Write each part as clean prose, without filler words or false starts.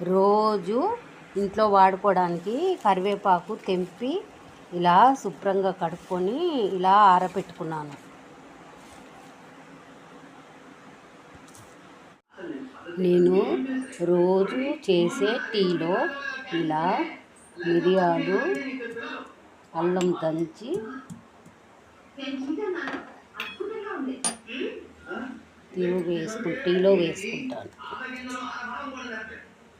రోజు ఇంట్లో వాడుకోవడానికి కరివేపాకు తెంపి ఇలా శుభ్రంగా కడుక్కొని ఇలా ఆరబెట్టుకున్నాను. నేను రోజు చేసే టీలో ఇలా మిరియాలు, అల్లం దంచి టీలో వేసుకుంటాను.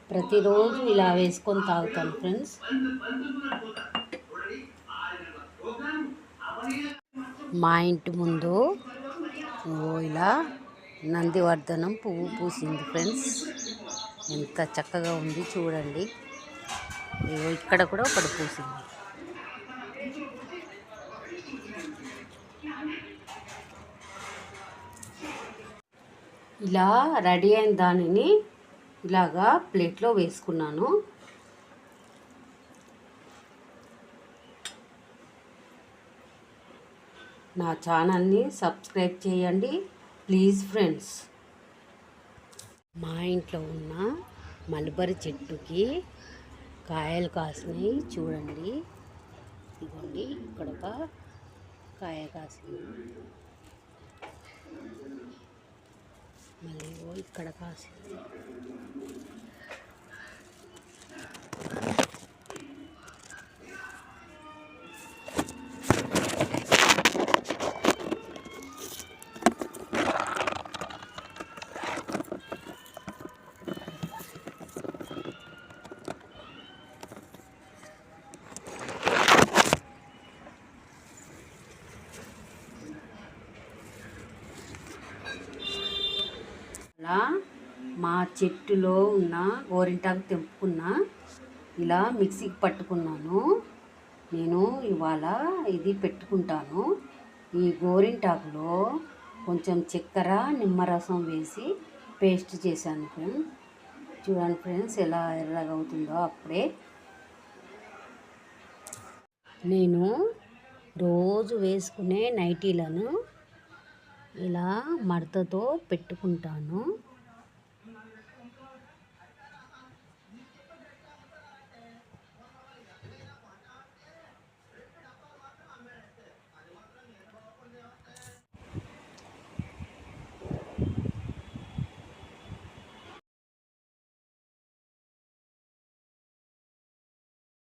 ప్రతిరోజు ఇలా వేసుకొని తాగుతాను ఫ్రెండ్స్. మా ఇంటి ముందు ఇలా నందివర్ధనం పువ్వు పూసింది ఫ్రెండ్స్. ఎంత చక్కగా ఉంది చూడండి. ఇక్కడ కూడా ఒకటి పూసింది. ఇలా రెడీ అయిన దానిని ఇలాగా ప్లేట్లో వేసుకున్నాను. నా ఛానల్ని సబ్స్క్రైబ్ చేయండి ప్లీజ్ ఫ్రెండ్స్. మా ఇంట్లో ఉన్న మల్బరీ చెట్టుకి కాయలు కాసినాయి చూడండి. ఇదిగోండి, ఇక్కడ ఒక కాయ కాసింది, మళ్ళీ ఇక్కడ కాసింది. అలా మా చెట్టులో ఉన్న గోరింటాకు తెంపుకున్న ఇలా మిక్సీకి పట్టుకున్నాను. నేను ఇవాళ ఇది పెట్టుకుంటాను. ఈ గోరింటాకులో కొంచెం చక్కెర, నిమ్మరసం వేసి పేస్ట్ చేశాను ఫ్రెండ్స్. చూడండి ఫ్రెండ్స్ ఎలా ఎర్రగా అవుతుందో. అప్పుడే నేను రోజు వేసుకునే నైటీలను ఇలా మడతతో పెట్టుకుంటాను.